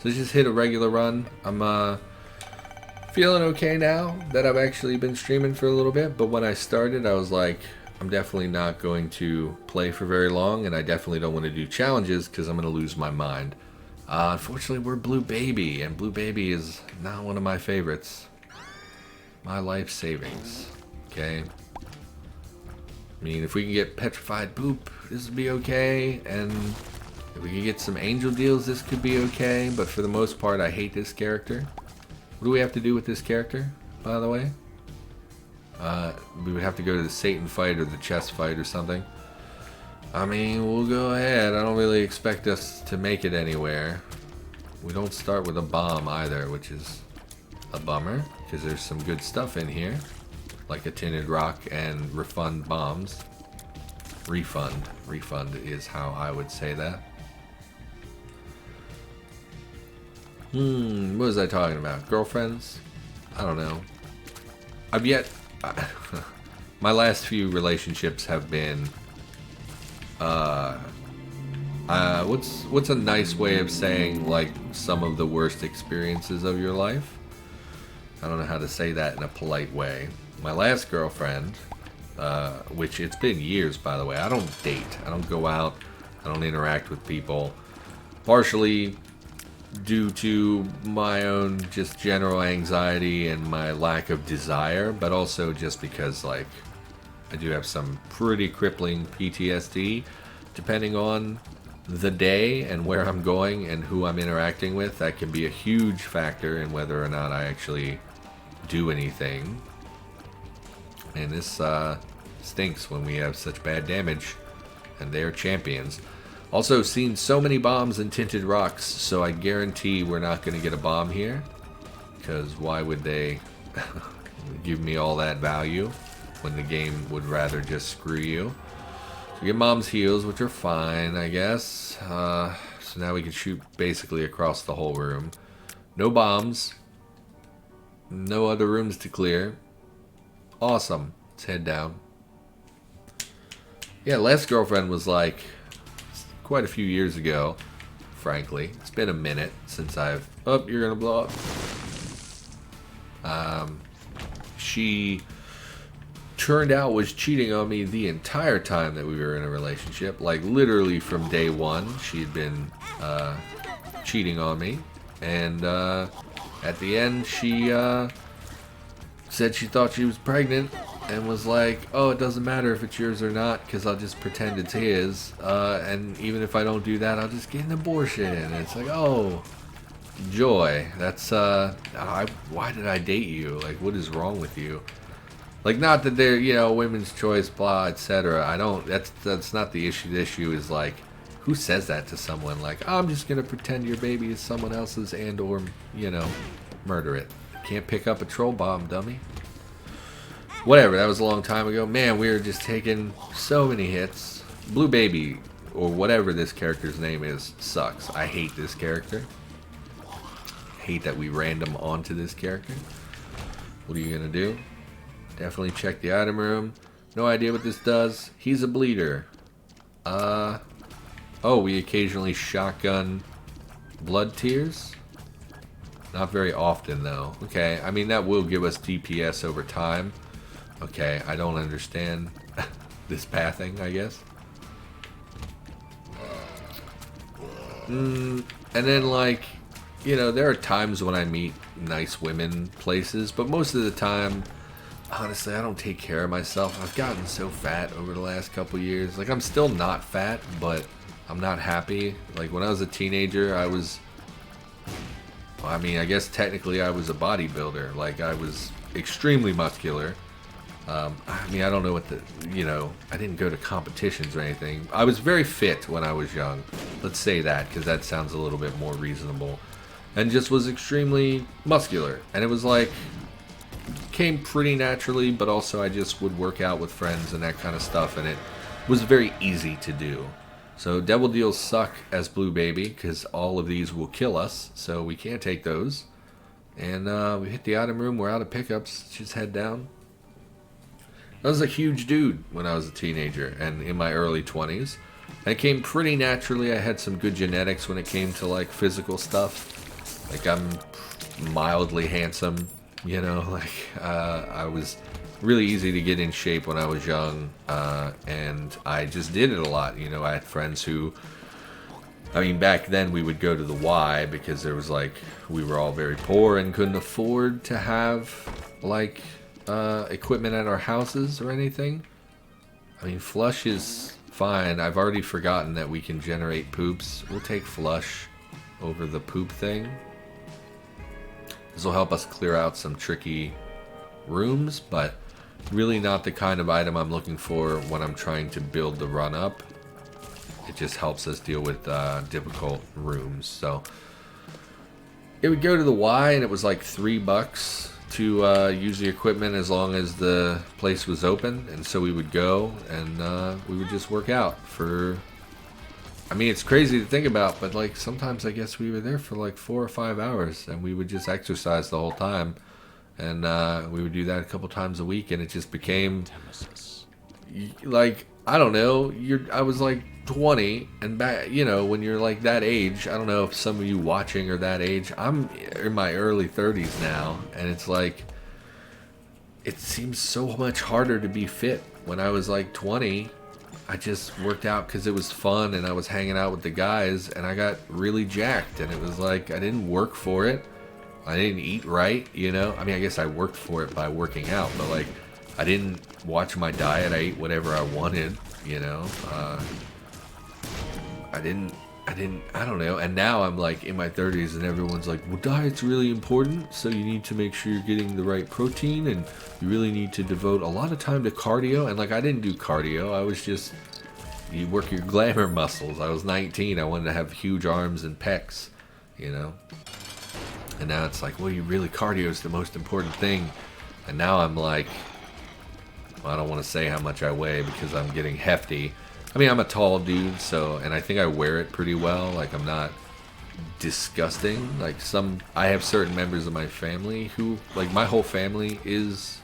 So just hit a regular run. I'm feeling okay now that I've actually been streaming for a little bit, but when I started I was like, I'm definitely not going to play for very long, and I definitely don't want to do challenges because I'm going to lose my mind. Unfortunately, we're Blue Baby, and Blue Baby is not one of my favorites. My life savings. Okay. I mean, if we can get Petrified Boop, this would be okay, and if we can get some angel deals, this could be okay, but for the most part, I hate this character. What do we have to do with this character, by the way? We would have to go to the Satan fight or the chess fight or something. I mean, we'll go ahead. I don't really expect us to make it anywhere. We don't start with a bomb either, which is a bummer, because there's some good stuff in here, like a tinted rock and refund bombs. Refund is how I would say that. What was I talking about? Girlfriends? I don't know. I've yet... my last few relationships have been... what's a nice way of saying, like, some of the worst experiences of your life? I don't know how to say that in a polite way. My last girlfriend, which it's been years, by the way. I don't date. I don't go out. I don't interact with people. Partially due to my own just general anxiety and my lack of desire, but also just because, like, I do have some pretty crippling PTSD. Depending on the day and where I'm going and who I'm interacting with, that can be a huge factor in whether or not I actually do anything. And this stinks when we have such bad damage, and they're champions. Also seen so many bombs and tinted rocks, so I guarantee we're not going to get a bomb here, because why would they give me all that value when the game would rather just screw you? So we get mom's heals, which are fine, I guess. So now we can shoot basically across the whole room. No bombs. No other rooms to clear. Awesome. Let's head down. Yeah, last girlfriend was like quite a few years ago, frankly. It's been a minute since I've... Oh, you're gonna blow up. She turned out was cheating on me the entire time that we were in a relationship. Like, literally from day one, she had been cheating on me. And at the end, she said she thought she was pregnant and was like, oh, it doesn't matter if it's yours or not, because I'll just pretend it's his. And even if I don't do that, I'll just get an abortion. And it's like, oh, joy. That's, why did I date you? Like, what is wrong with you? Like, not that they're, you know, women's choice, blah, etc. I don't, that's not the issue. The issue is, like, who says that to someone? Like, oh, I'm just going to pretend your baby is someone else's and or, you know, murder it. Can't pick up a troll bomb, dummy. Whatever, that was a long time ago. Man, we were just taking so many hits. Blue Baby, or whatever this character's name is, sucks. I hate this character. Hate that we random onto this character. What are you going to do? Definitely check the item room. No idea what this does. He's a bleeder. Oh, we occasionally shotgun blood tears? Not very often, though. Okay, I mean, that will give us DPS over time. Okay, I don't understand this pathing, I guess. And then, like, you know, there are times when I meet nice women places, but most of the time, honestly, I don't take care of myself. I've gotten so fat over the last couple years. Like, I'm still not fat, but I'm not happy. Like, when I was a teenager, I was... I mean, I guess technically I was a bodybuilder. Like, I was extremely muscular. I mean, I don't know what the... You know, I didn't go to competitions or anything. I was very fit when I was young. Let's say that, because that sounds a little bit more reasonable. And just was extremely muscular. And it was like... Came pretty naturally, but also I just would work out with friends and that kind of stuff, and it was very easy to do. So Devil Deals suck as Blue Baby, because all of these will kill us, so we can't take those. And we hit the item room, we're out of pickups, just head down. I was a huge dude when I was a teenager and in my early 20s. And it came pretty naturally. I had some good genetics when it came to like physical stuff. Like, I'm mildly handsome, you know, like, I was really easy to get in shape when I was young, and I just did it a lot, you know. I had friends who, I mean, back then we would go to the Y because there was like, we were all very poor and couldn't afford to have like equipment at our houses or anything. I mean, flush is fine. I've already forgotten that we can generate poops. We'll take flush over the poop thing. This will help us clear out some tricky rooms, but really not the kind of item I'm looking for when I'm trying to build the run up. It just helps us deal with difficult rooms. So it would go to the Y, and it was like $3 to use the equipment as long as the place was open. And so we would go and we would just work out for, I mean, it's crazy to think about, but like sometimes I guess we were there for like 4 or 5 hours, and we would just exercise the whole time. And we would do that a couple times a week, and it just became like, I don't know, I was like 20, and back, you know, when you're like that age, I don't know if some of you watching are that age. I'm in my early 30s now, and it's like, it seems so much harder to be fit. When I was like 20, I just worked out because it was fun, and I was hanging out with the guys, and I got really jacked, and it was like, I didn't work for it. I didn't eat right, you know. I mean, I guess I worked for it by working out, but like, I didn't watch my diet. I ate whatever I wanted, you know. I don't know. And now I'm like in my 30s, and everyone's like, well, diet's really important, so you need to make sure you're getting the right protein, and you really need to devote a lot of time to cardio. And like, I didn't do cardio. I was just, you work your glamour muscles. I was 19. I wanted to have huge arms and pecs, you know. And now it's like, well, you really, cardio is the most important thing. And now I'm like, well, I don't want to say how much I weigh because I'm getting hefty. I mean, I'm a tall dude, so, and I think I wear it pretty well. Like, I'm not disgusting. Like, I have certain members of my family who, like, my whole family is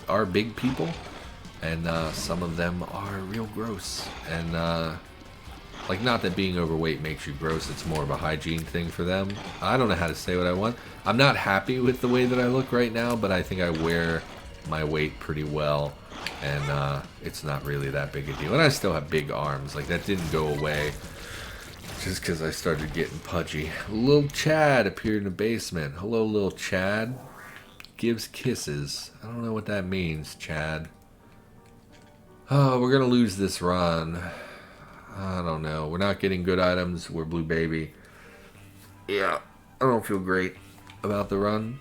are big people. And some of them are real gross. And, like, not that being overweight makes you gross, it's more of a hygiene thing for them. I don't know how to say what I want. I'm not happy with the way that I look right now, but I think I wear my weight pretty well, and it's not really that big a deal. And I still have big arms. Like, that didn't go away just because I started getting pudgy. Little Chad appeared in the basement. Hello, little Chad. Gives kisses. I don't know what that means, Chad. Oh, we're gonna lose this run. I don't know. We're not getting good items. We're Blue Baby. Yeah, I don't feel great about the run.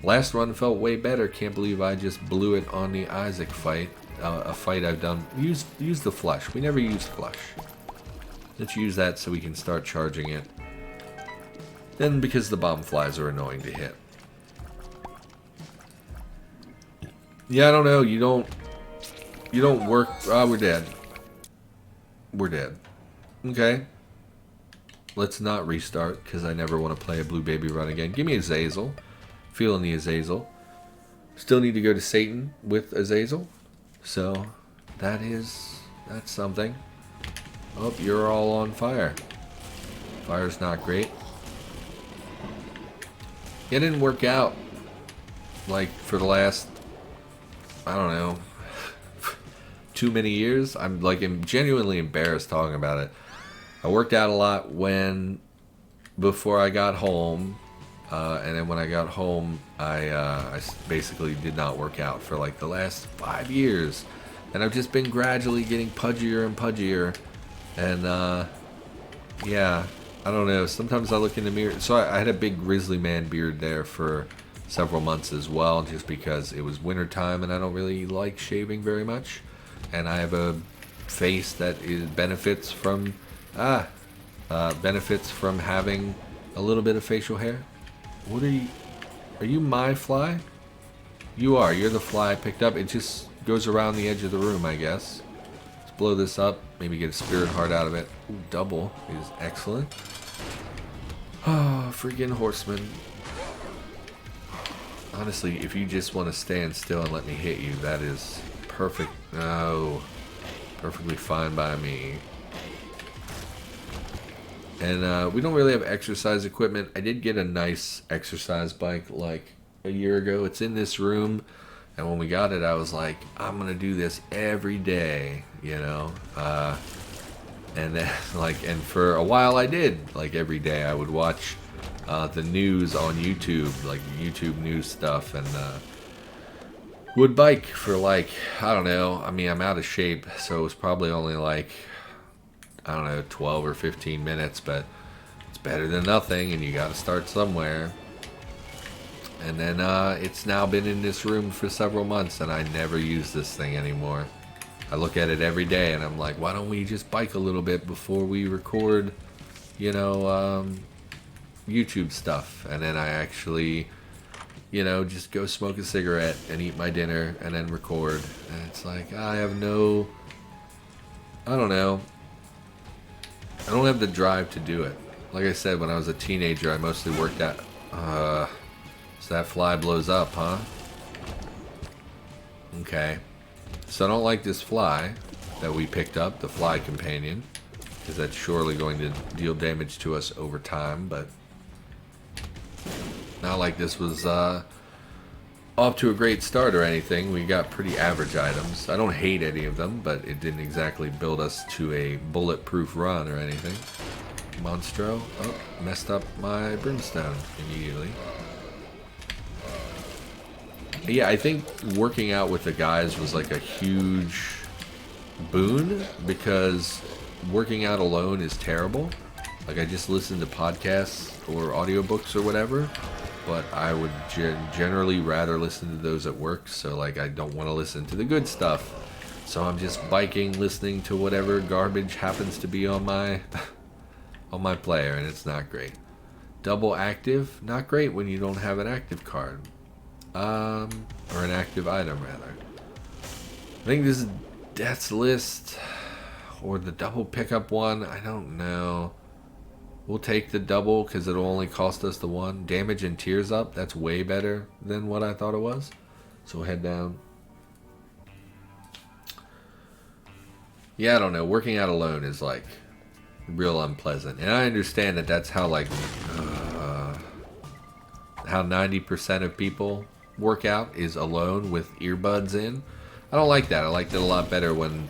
Last run felt way better. Can't believe I just blew it on the Isaac fight. A fight I've done. Use the flush. We never used flush. Let's use that so we can start charging it. Then because the bomb flies are annoying to hit. Yeah, I don't know. You don't work. Ah, we're dead. We're dead. Okay. Let's not restart, because I never want to play a Blue Baby run again. Give me Azazel. Feeling the Azazel. Still need to go to Satan with Azazel. So, that's something. Oh, you're all on fire. Fire's not great. It didn't work out. Like, for the last, I don't know, too many years. I'm genuinely embarrassed talking about it. I worked out a lot before I got home, and then when I got home, I basically did not work out for like the last 5 years, and I've just been gradually getting pudgier and pudgier, and yeah, I don't know. Sometimes I look in the mirror. So I had a big grizzly man beard there for several months as well, just because it was winter time and I don't really like shaving very much. And I have a face that benefits from having a little bit of facial hair. What are you? Are you my fly? You are. You're the fly I picked up. It just goes around the edge of the room, I guess. Let's blow this up. Maybe get a spirit heart out of it. Ooh, double is excellent. Oh, freaking horseman. Honestly, if you just want to stand still and let me hit you, that is perfect. No. Perfectly fine by me. And we don't really have exercise equipment. I did get a nice exercise bike like a year ago. It's in this room. And when we got it, I was like, I'm going to do this every day, you know. And then, and for a while I did. Like, every day I would watch the news on YouTube, like YouTube news stuff, and would bike for I don't know. I mean, I'm out of shape, so it was probably only I don't know, 12 or 15 minutes, but it's better than nothing, and you got to start somewhere. And then it's now been in this room for several months, and I never use this thing anymore. I look at it every day, and I'm like, why don't we just bike a little bit before we record, you know, YouTube stuff? And then I actually, you know, just go smoke a cigarette and eat my dinner and then record. And it's like, I have no, I don't know. I don't have the drive to do it. Like I said, when I was a teenager, I mostly worked at, so that fly blows up, huh? Okay. So I don't like this fly that we picked up, the fly companion, because that's surely going to deal damage to us over time, but not like this was off to a great start or anything. We got pretty average items. I don't hate any of them, but it didn't exactly build us to a bulletproof run or anything. Monstro. Oh, messed up my brimstone immediately. Yeah, I think working out with the guys was like a huge boon, because working out alone is terrible. Like, I just listen to podcasts or audiobooks or whatever, but I would generally rather listen to those at work, so I don't want to listen to the good stuff. So I'm just biking, listening to whatever garbage happens to be on my on my player, and it's not great. Double active, not great when you don't have an active card. Or an active item, rather. I think this is Death's List, or the double pickup one. I don't know. We'll take the double, because it'll only cost us the one. Damage and Tears Up, that's way better than what I thought it was. So we'll head down. Yeah, I don't know. Working out alone is, real unpleasant. And I understand that that's how, how 90% of people work out is alone with earbuds in. I don't like that. I liked it a lot better when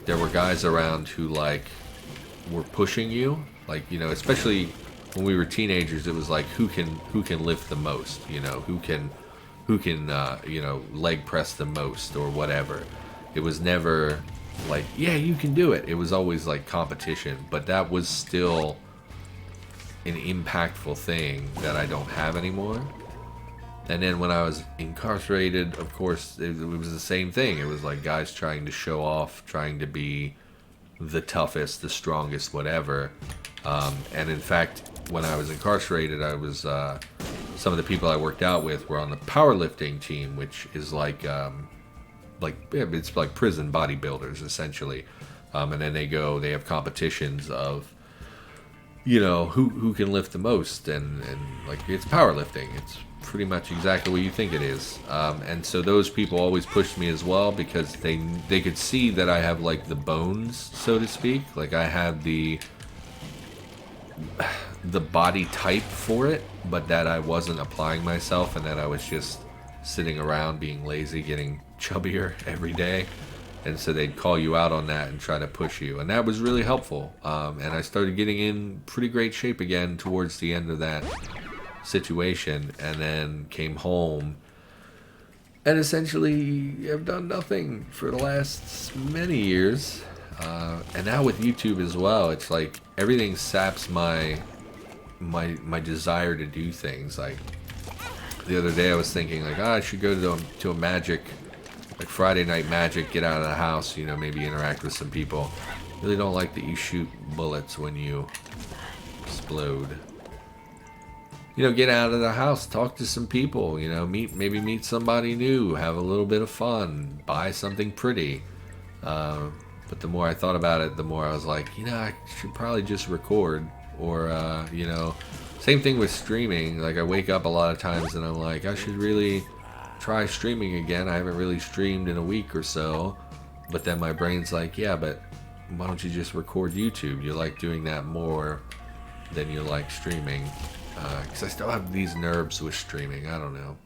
there were guys around who were pushing you, especially when we were teenagers. It was who can lift the most, who can leg press the most or whatever. It was never yeah, you can do it. It was always competition, but that was still an impactful thing that I don't have anymore. And then when I was incarcerated, of course, it was the same thing. It was guys trying to show off, trying to be the toughest, the strongest, whatever. And in fact, when I was incarcerated, I was some of the people I worked out with were on the powerlifting team, which is it's like prison bodybuilders essentially. And then they have competitions of, who can lift the most, and it's powerlifting. It's pretty much exactly what you think it is. And so those people always pushed me as well, because they could see that I have the bones, so to speak. I had the body type for it, but that I wasn't applying myself, and that I was just sitting around being lazy, getting chubbier every day. And so they'd call you out on that and try to push you, and that was really helpful. And I started getting in pretty great shape again towards the end of that situation, and then came home and essentially have done nothing for the last many years. And now with YouTube as well, it's everything saps my desire to do things. The other day I was thinking I should go to a Magic, Friday night Magic, get out of the house, maybe interact with some people. Really don't like that you shoot bullets when you explode. Get out of the house, talk to some people, maybe meet somebody new, have a little bit of fun, buy something pretty. But the more I thought about it, the more I was I should probably just record. Or, same thing with streaming. I wake up a lot of times and I'm I should really try streaming again. I haven't really streamed in a week or so. But then my brain's yeah, but why don't you just record YouTube? You like doing that more then you like streaming. Because I still have these nerves with streaming. I don't know.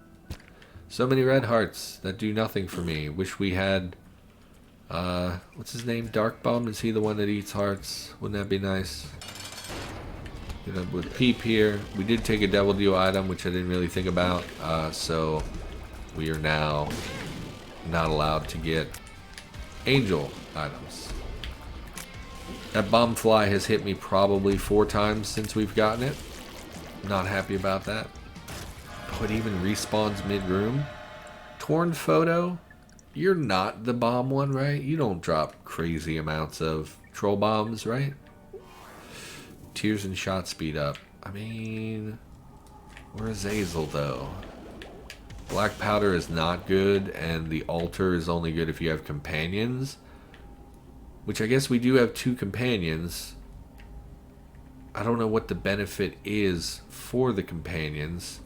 So many red hearts that do nothing for me. Wish we had... what's his name? Dark Bum? Is he the one that eats hearts? Wouldn't that be nice? Get up with Peep here. We did take a Devil Deal item, which I didn't really think about. So we are now not allowed to get Angel items. That bomb fly has hit me probably 4 times since we've gotten it. Not happy about that. Oh, it even respawns mid-room. Torn photo? You're not the bomb one, right? You don't drop crazy amounts of troll bombs, right? Tears and shot speed up. I mean, where's Azazel though? Black powder is not good, and the altar is only good if you have companions. Which I guess we do have 2 companions. I don't know what the benefit is for the companions.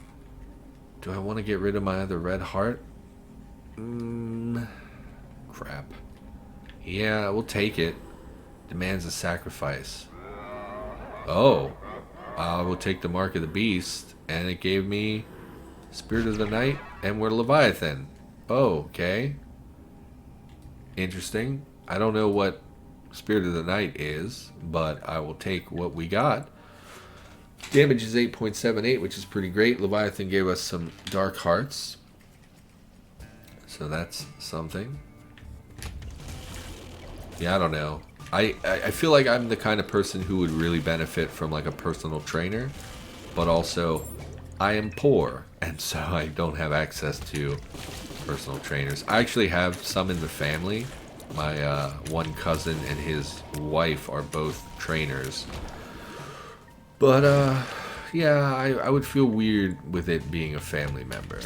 Do I want to get rid of my other red heart? Crap. Yeah, we'll take it. Demands a sacrifice. Oh. I will take the Mark of the Beast. And it gave me Spirit of the Night. And we're Leviathan. Oh, okay. Interesting. I don't know what Spirit of the Night is, but I will take what we got. Damage is 8.78, which is pretty great. Leviathan gave us some Dark Hearts. So that's something. Yeah, I don't know. I feel like I'm the kind of person who would really benefit from like a personal trainer, but also I am poor, and so I don't have access to personal trainers. I actually have some in the family. My one cousin and his wife are both trainers. But yeah, I would feel weird with it being a family member.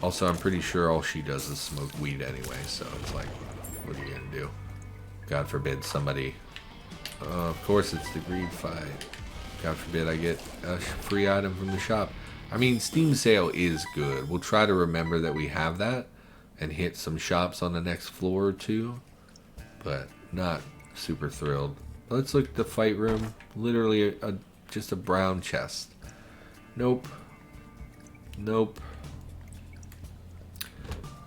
Also, I'm pretty sure all she does is smoke weed anyway, so it's like, what are you gonna do? God forbid somebody... of course it's the greed fight. God forbid I get a free item from the shop. I mean, Steam sale is good. We'll try to remember that we have that and hit some shops on the next floor or 2. But not super thrilled. Let's look at the fight room. Literally just a brown chest. Nope. Nope.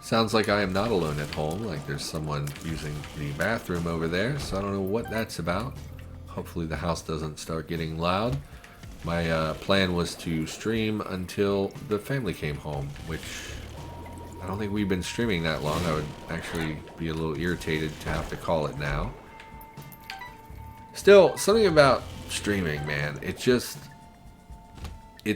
Sounds like I am not alone at home. Like there's someone using the bathroom over there. So I don't know what that's about. Hopefully the house doesn't start getting loud. My plan was to stream until the family came home, which I don't think we've been streaming that long. I would actually be a little irritated to have to call it now. Still, something about streaming, man. It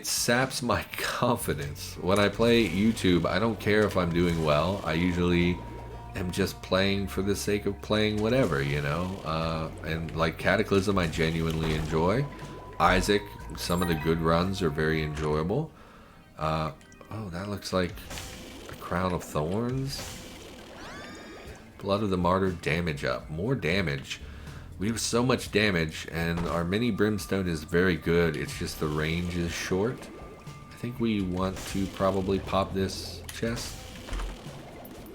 saps my confidence. When I play YouTube, I don't care if I'm doing well. I usually am just playing for the sake of playing whatever, you know? And like Cataclysm, I genuinely enjoy. Isaac, some of the good runs are very enjoyable. Oh, that looks like a Crown of Thorns. Blood of the Martyr, damage up. More damage. We have so much damage, and our mini Brimstone is very good. It's just the range is short. I think we want to probably pop this chest.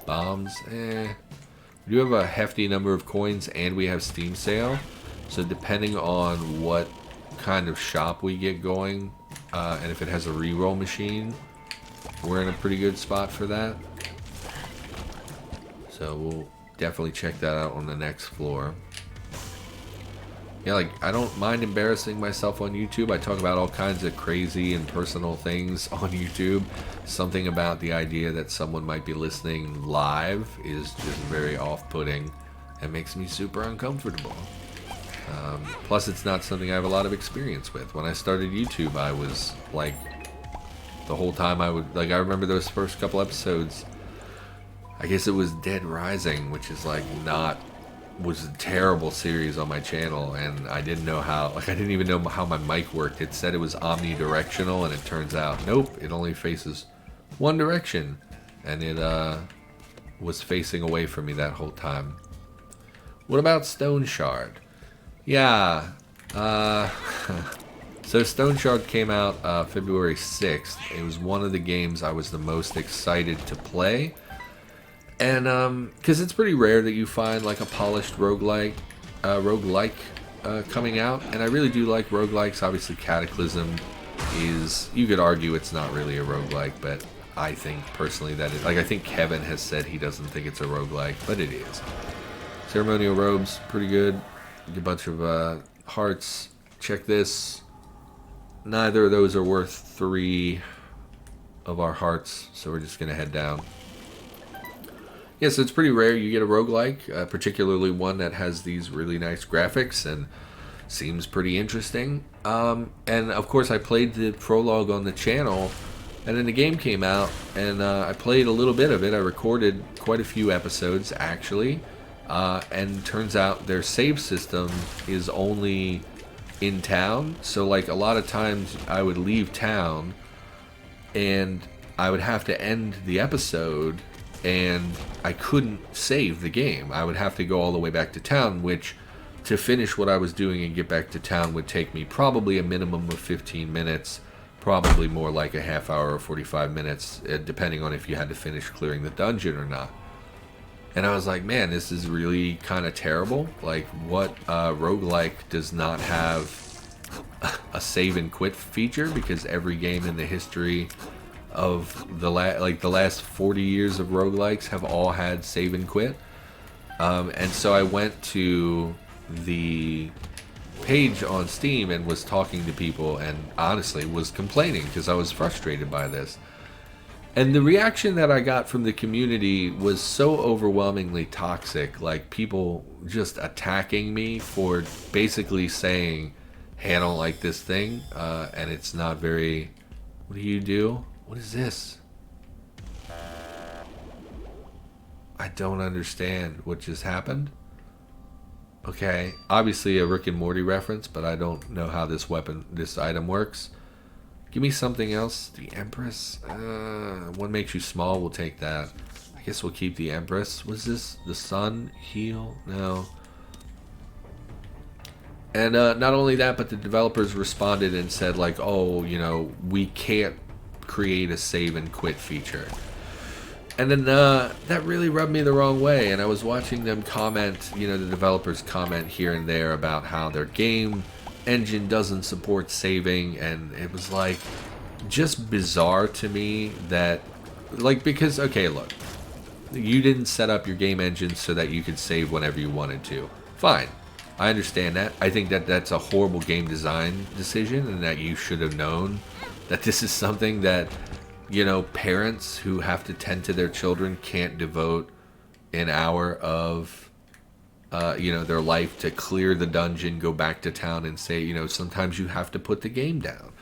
Bombs, We do have a hefty number of coins, and we have Steam sale. So depending on what kind of shop we get going, and if it has a reroll machine, we're in a pretty good spot for that. So we'll definitely check that out on the next floor. Yeah, like, I don't mind embarrassing myself on YouTube. I talk about all kinds of crazy and personal things on YouTube. Something about the idea that someone might be listening live is just very off-putting and makes me super uncomfortable. Plus, it's not something I have a lot of experience with. When I started YouTube, I was, like, the whole time I remember those first couple episodes. I guess it was Dead Rising, which is, like, was a terrible series on my channel, and I didn't know how, I didn't even know how my mic worked. It said it was omnidirectional, and it turns out, nope, it only faces one direction, and it was facing away from me that whole time. What about Stone Shard? Yeah, so Stone Shard came out February 6th. It was one of the games I was the most excited to play. And, because it's pretty rare that you find, like, a polished roguelike coming out, and I really do like roguelikes. Obviously, Cataclysm is, you could argue it's not really a roguelike, but I think personally that it, like, I think Kevin has said he doesn't think it's a roguelike, but it is. Ceremonial robes, pretty good. A bunch of hearts. Check this. Neither of those are worth 3 of our hearts, so we're just gonna head down. Yeah, so it's pretty rare you get a roguelike, particularly one that has these really nice graphics and seems pretty interesting. And of course I played the prologue on the channel, and then the game came out, and I played a little bit of it. I recorded quite a few episodes actually, and turns out their save system is only in town. So like a lot of times I would leave town and I would have to end the episode, and I couldn't save the game. I would have to go all the way back to town, which to finish what I was doing and get back to town would take me probably a minimum of 15 minutes, probably more like a half hour or 45 minutes, depending on if you had to finish clearing the dungeon or not. And I was like, man, this is really kind of terrible. Like, what roguelike does not have a save and quit feature? Because every game in the history of the last 40 years of roguelikes have all had save and quit. And so I went to the page on Steam and was talking to people, and honestly was complaining because I was frustrated by this. And the reaction that I got from the community was so overwhelmingly toxic, like people just attacking me for basically saying, hey, I don't like this thing, and it's not very... What do you do? What is this? I don't understand what just happened. Okay, obviously a Rick and Morty reference, but I don't know how this item works. Give me something else. The Empress. One makes you small. We'll take that. I guess we'll keep the Empress. Was this the sun? Heal? No. And not only that, but the developers responded and said like, oh, you know, we can't create a save and quit feature. And then that really rubbed me the wrong way, and I was watching them comment, you know, the developers comment here and there about how their game engine doesn't support saving, and it was like just bizarre to me that, like, because, okay, look, you didn't set up your game engine so that you could save whenever you wanted to. Fine. I understand that. I think that that's a horrible game design decision, and that you should have known that this is something that, you know, parents who have to tend to their children can't devote an hour of, you know, their life to clear the dungeon, go back to town, and say, you know, sometimes you have to put the game down.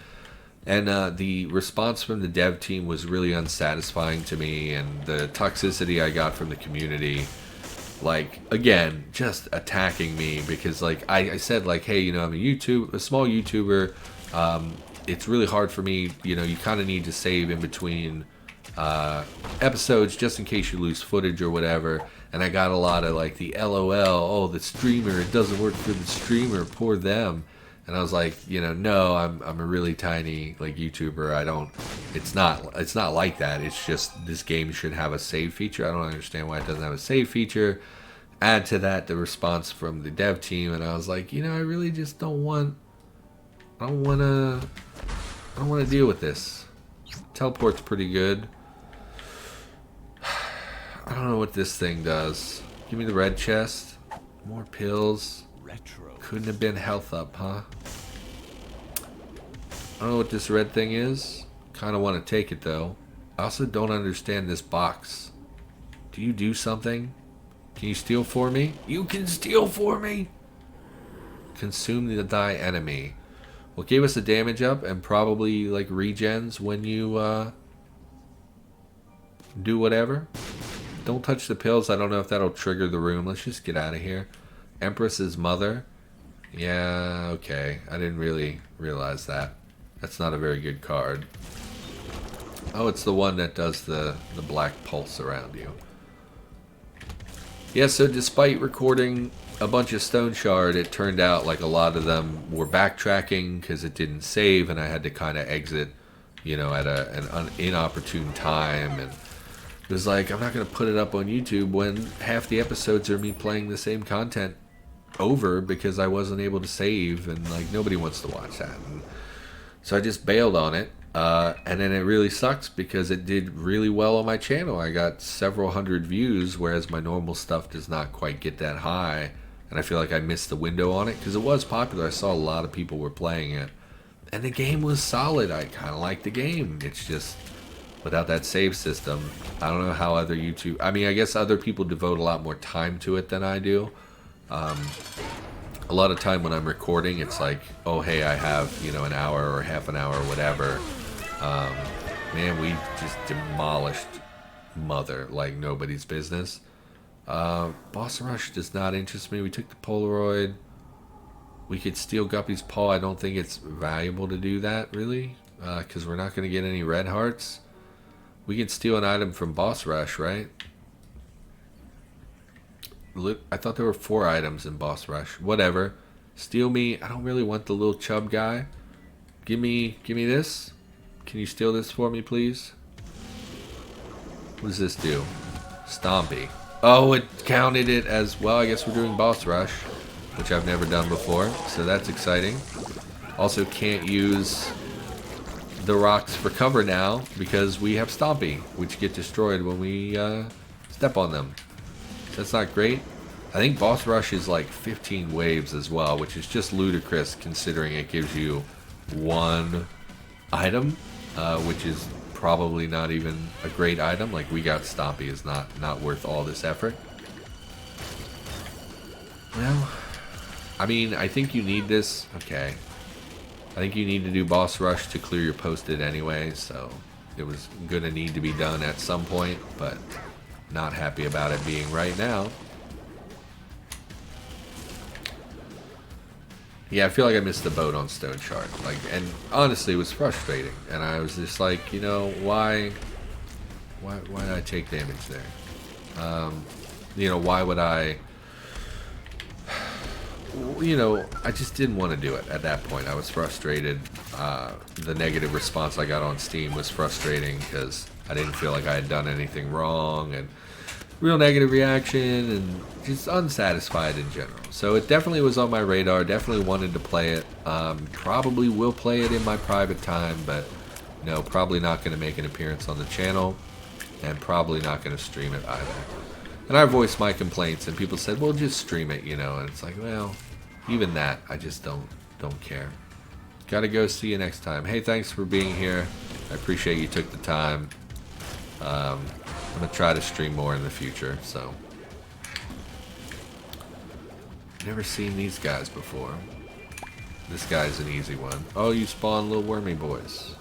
And the response from the dev team was really unsatisfying to me, and the toxicity I got from the community, like, again, just attacking me because, like, I said, like, hey, you know, I'm a small YouTuber. It's really hard for me, you know, you kind of need to save in between episodes just in case you lose footage or whatever. And I got a lot of like the LOL, oh, the streamer, it doesn't work for the streamer, poor them. And I was like, you know, no, I'm a really tiny like YouTuber. It's not like that. It's just this game should have a save feature. I don't understand why it doesn't have a save feature. Add to that the response from the dev team, and I was like, you know, I really just don't want to deal with this. Teleport's pretty good. I don't know what this thing does. Give me the red chest. More pills. Retro. Couldn't have been health up, huh? I don't know what this red thing is. Kind of want to take it though. I also don't understand this box. Do you do something? Can you steal for me? You can steal for me! Consume thy enemy. Well, it gave us a damage up and probably like regens when you do whatever. Don't touch the pills. I don't know if that'll trigger the room. Let's just get out of here. Empress's mother. Yeah, okay. I didn't really realize that. That's not a very good card. Oh, it's the one that does the black pulse around you. Yeah, so despite recording a bunch of Stone Shard, it turned out like a lot of them were backtracking because it didn't save, and I had to kind of exit, you know, at an inopportune time. And it was like, I'm not going to put it up on YouTube when half the episodes are me playing the same content over because I wasn't able to save, and like nobody wants to watch that. And so I just bailed on it. And then it really sucks because it did really well on my channel. I got several hundred views, whereas my normal stuff does not quite get that high. And I feel like I missed the window on it because it was popular. I saw a lot of people were playing it. And the game was solid. I kind of liked the game. It's just, without that save system, I don't know how other YouTube... I mean, I guess other people devote a lot more time to it than I do. A lot of time when I'm recording, it's like, oh, hey, I have, you know, an hour or half an hour or whatever. Man, we just demolished Mother like nobody's business. Boss Rush does not interest me. We took the Polaroid. We could steal Guppy's paw. I don't think it's valuable to do that, really, because we're not going to get any red hearts. We can steal an item from Boss Rush, right? I thought there were 4 items in Boss Rush. Whatever. Steal me. I don't really want the little chub guy. Give me this. Can you steal this for me, please? What does this do? Stompy. Oh, it counted it as, well, I guess we're doing Boss Rush, which I've never done before, so that's exciting. Also can't use the rocks for cover now because we have Stompy, which get destroyed when we step on them. So that's not great. I think Boss Rush is like 15 waves as well, which is just ludicrous considering it gives you 1 item, which is probably not even a great item. Like, we got Stompy is not worth all this effort. Well, I mean, I think you need this. Okay. I think you need to do Boss Rush to clear your posted anyway, so it was going to need to be done at some point, but not happy about it being right now. Yeah, I feel like I missed the boat on Stone Shard. Like, and honestly, it was frustrating. And I was just like, you know, why did I take damage there? You know, why would I? You know, I just didn't want to do it at that point. I was frustrated. The negative response I got on Steam was frustrating because I didn't feel like I had done anything wrong, and real negative reaction, and just unsatisfied in general. So it definitely was on my radar. Definitely wanted to play it. Probably will play it in my private time, but no, probably not going to make an appearance on the channel, and probably not going to stream it either. And I voiced my complaints, and people said, well, just stream it, you know. And it's like, well, even that, I just don't care. Gotta go, see you next time. Hey, thanks for being here. I appreciate you took the time. I'm gonna try to stream more in the future, so. Never seen these guys before. This guy's an easy one. Oh, you spawn little wormy boys.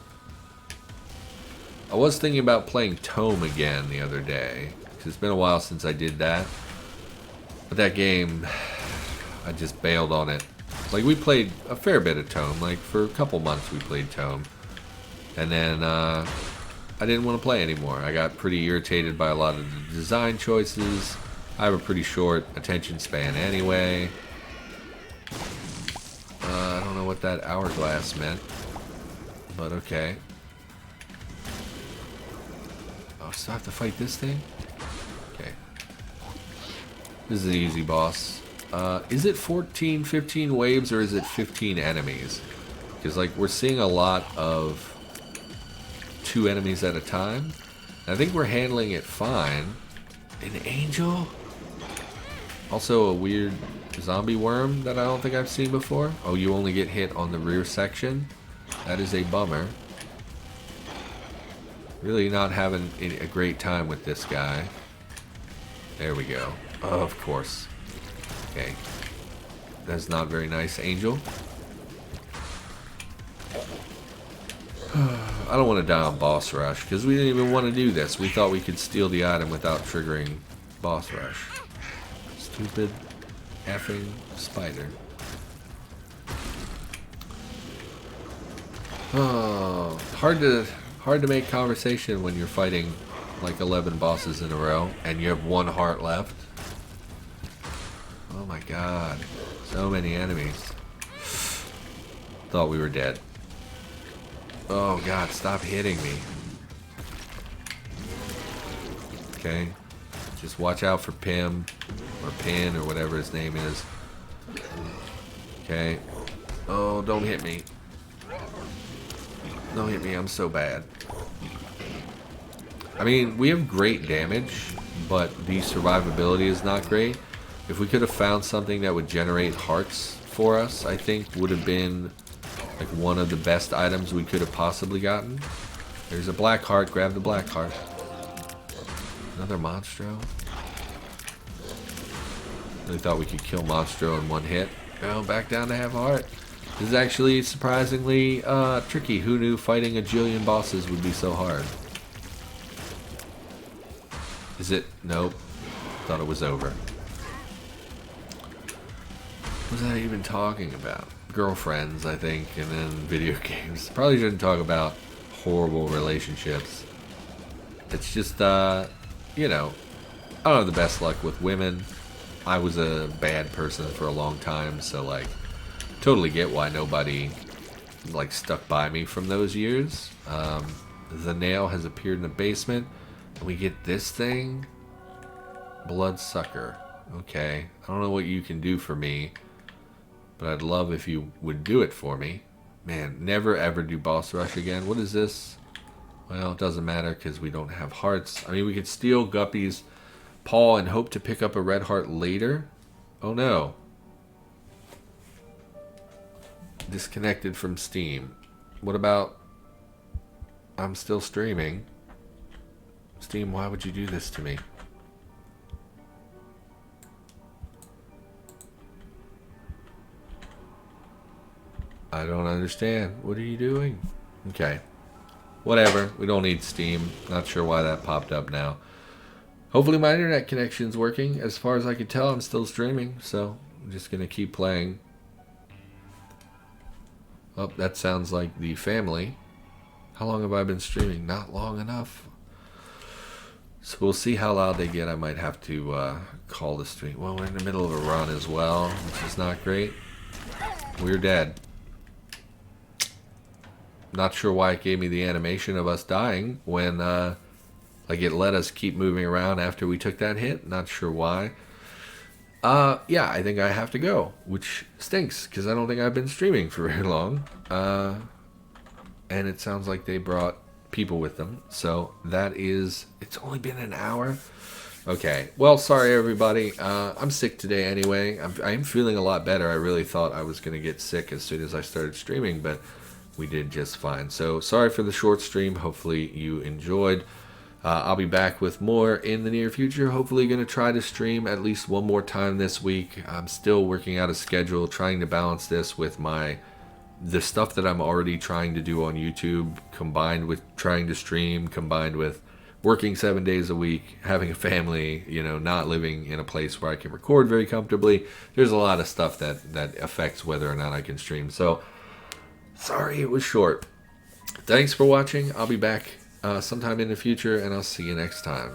I was thinking about playing Tome again the other day. It's been a while since I did that. But that game, I just bailed on it. Like, we played a fair bit of Tome. Like, for a couple months we played Tome. And then, I didn't want to play anymore. I got pretty irritated by a lot of the design choices. I have a pretty short attention span anyway. I don't know what that hourglass meant. But okay. Oh, still have to fight this thing? Okay. This is an easy boss. Is it 14, 15 waves, or is it 15 enemies? Because, like, we're seeing a lot of 2 enemies at a time. And I think we're handling it fine. An angel? Also a weird zombie worm that I don't think I've seen before. Oh, you only get hit on the rear section? That is a bummer. Really not having a great time with this guy. There we go. Oh, of course. Okay. That's not very nice, Angel. I don't want to die on Boss Rush, because we didn't even want to do this. We thought we could steal the item without triggering Boss Rush. Stupid effing spider. Oh, hard to make conversation when you're fighting like 11 bosses in a row and you have 1 heart left. Oh my god. So many enemies. Thought we were dead. Oh god, stop hitting me. Okay. Just watch out for Pim or Pin or whatever his name is. Okay. Oh, don't hit me. Don't hit me, I'm so bad. I mean, we have great damage, but the survivability is not great. If we could have found something that would generate hearts for us, I think would have been like one of the best items we could have possibly gotten. There's a black heart, grab the black heart. Another Monstro. Really thought we could kill Monstro in one hit. Oh, back down to half a heart. This is actually surprisingly tricky. Who knew fighting a jillion bosses would be so hard? Is it? Nope. Thought it was over. What was I even talking about? Girlfriends, I think, and then video games. Probably shouldn't talk about horrible relationships. It's just, you know, I don't have the best luck with women. I was a bad person for a long time, so, like, totally get why nobody, like, stuck by me from those years. The nail has appeared in the basement. And we get this thing. Bloodsucker. Okay. I don't know what you can do for me, but I'd love if you would do it for me. Man, never ever do boss rush again. What is this? Well, it doesn't matter because we don't have hearts. I mean, we could steal Guppy's paw and hope to pick up a red heart later. Oh no. Disconnected from Steam. What about... I'm still streaming. Steam, why would you do this to me? I don't understand. What are you doing? Okay. Whatever. We don't need Steam. Not sure why that popped up now. Hopefully my internet connection's working. As far as I can tell, I'm still streaming. So I'm just going to keep playing. Oh, that sounds like the family. How long have I been streaming? Not long enough. So we'll see how loud they get. I might have to call the stream. Well, we're in the middle of a run as well, which is not great. We're dead. Not sure why it gave me the animation of us dying when like it let us keep moving around after we took that hit. Not sure why. Yeah, I think I have to go, which stinks because I don't think I've been streaming for very long. And it sounds like they brought people with them. So that is, it's only been an hour. Okay, well, sorry everybody. I'm sick today anyway. I'm feeling a lot better. I really thought I was going to get sick as soon as I started streaming, but we did just fine. So sorry for the short stream. Hopefully you enjoyed. I'll be back with more in the near future. Hopefully going to try to stream at least one more time this week. I'm still working out a schedule, trying to balance this with the stuff that I'm already trying to do on YouTube, combined with trying to stream, combined with working 7 days a week, having a family, you know, not living in a place where I can record very comfortably. There's a lot of stuff that affects whether or not I can stream. So, sorry it was short. Thanks for watching. I'll be back sometime in the future, and I'll see you next time.